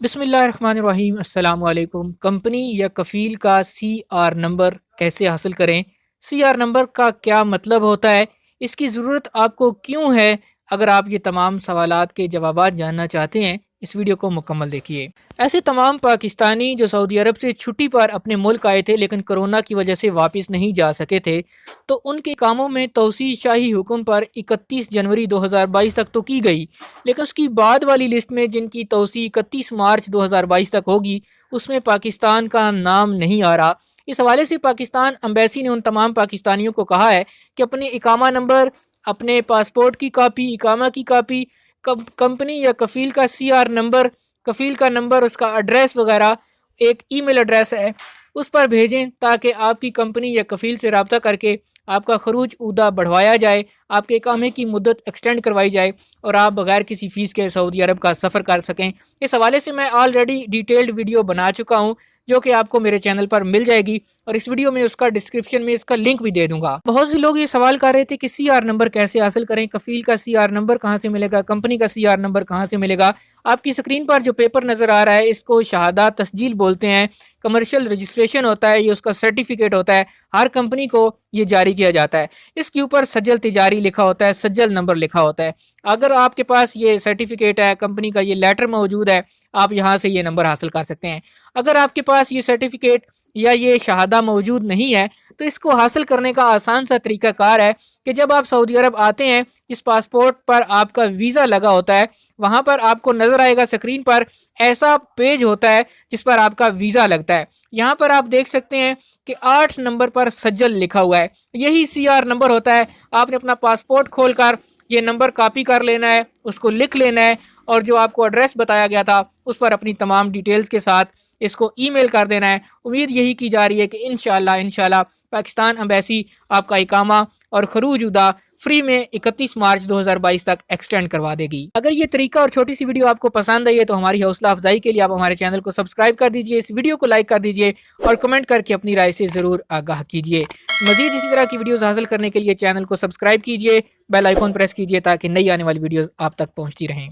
بسم اللہ الرحمن الرحیم۔ السلام علیکم۔ کمپنی یا کفیل کا سی آر نمبر کیسے حاصل کریں؟ سی آر نمبر کا کیا مطلب ہوتا ہے؟ اس کی ضرورت آپ کو کیوں ہے؟ اگر آپ یہ تمام سوالات کے جوابات جاننا چاہتے ہیں اس ویڈیو کو مکمل دیکھیے۔ ایسے تمام پاکستانی جو سعودی عرب سے چھٹی پر اپنے ملک آئے تھے لیکن کرونا کی وجہ سے واپس نہیں جا سکے تھے، تو ان کے کاموں میں توسیع شاہی حکم پر 31 جنوری 2022 تک تو کی گئی، لیکن اس کی بعد والی لسٹ میں جن کی توسیع 31 مارچ 2022 تک ہوگی اس میں پاکستان کا نام نہیں آ رہا۔ اس حوالے سے پاکستان ایمبیسی نے ان تمام پاکستانیوں کو کہا ہے کہ اپنے اقامہ نمبر، اپنے پاسپورٹ کی کاپی، اقامہ کی کاپی، کمپنی یا کفیل کا سی آر نمبر، کفیل کا نمبر، اس کا ایڈریس وغیرہ، ایک ای میل ایڈریس ہے، اس پر بھیجیں تاکہ آپ کی کمپنی یا کفیل سے رابطہ کر کے آپ کا خروج عہدہ بڑھوایا جائے، آپ کے اقامے کی مدت ایکسٹینڈ کروائی جائے اور آپ بغیر کسی فیس کے سعودی عرب کا سفر کر سکیں۔ اس حوالے سے میں آلریڈی ڈیٹیلڈ ویڈیو بنا چکا ہوں جو کہ آپ کو میرے چینل پر مل جائے گی، اور اس ویڈیو میں اس کا ڈسکرپشن میں اس کا لنک بھی دے دوں گا۔ بہت سے لوگ یہ سوال کر رہے تھے کہ سی آر نمبر کیسے حاصل کریں، کفیل کا سی آر نمبر کہاں سے ملے گا، کمپنی کا سی آر نمبر کہاں سے ملے گا۔ آپ کی اسکرین پر جو پیپر نظر آ رہا ہے اس کو شہادات تسجیل بولتے ہیں، کمرشل رجسٹریشن ہوتا ہے، یہ اس کا سرٹیفکیٹ ہوتا ہے، ہر کمپنی کو یہ جاری کیا جاتا ہے۔ اس کے اوپر سجل تجاری لکھا ہوتا ہے، سجل نمبر لکھا ہوتا ہے۔ اگر آپ کے پاس یہ سرٹیفکیٹ ہے، کمپنی کا یہ لیٹر موجود ہے، آپ یہاں سے یہ نمبر حاصل کر سکتے ہیں۔ اگر آپ کے پاس یہ سرٹیفکیٹ یا یہ شہادہ موجود نہیں ہے تو اس کو حاصل کرنے کا آسان سا طریقہ کار ہے کہ جب آپ سعودی عرب آتے ہیں، جس پاسپورٹ پر آپ کا ویزا لگا ہوتا ہے وہاں پر آپ کو نظر آئے گا اسکرین پر ایسا پیج ہوتا ہے جس پر آپ کا ویزا لگتا ہے۔ یہاں پر آپ دیکھ سکتے ہیں کہ 8 نمبر پر سجل لکھا ہوا ہے، یہی سی آر نمبر ہوتا ہے۔ آپ نے اپنا پاسپورٹ کھول کر یہ نمبر کاپی کر لینا ہے، اس کو لکھ لینا ہے، اور جو آپ کو ایڈریس بتایا گیا تھا اس پر اپنی تمام ڈیٹیلز کے ساتھ اس کو ای میل کر دینا ہے۔ امید یہی کی جا رہی ہے کہ انشاءاللہ پاکستان ایمبیسی آپ کا اقامہ اور خروج عہدہ فری میں 31 مارچ 2022 تک ایکسٹینڈ کروا دے گی۔ اگر یہ طریقہ اور چھوٹی سی ویڈیو آپ کو پسند آئی ہے تو ہماری حوصلہ افزائی کے لیے آپ ہمارے چینل کو سبسکرائب کر دیجئے، اس ویڈیو کو لائک کر دیجئے اور کمنٹ کر کے اپنی رائے سے ضرور آگاہ کیجئے۔ مزید اسی طرح کی ویڈیوز حاصل کرنے کے لیے چینل کو سبسکرائب کیجئے، بیل آئیکن پریس کیجئے تاکہ نئی آنے والی ویڈیوز آپ تک پہنچتی رہیں۔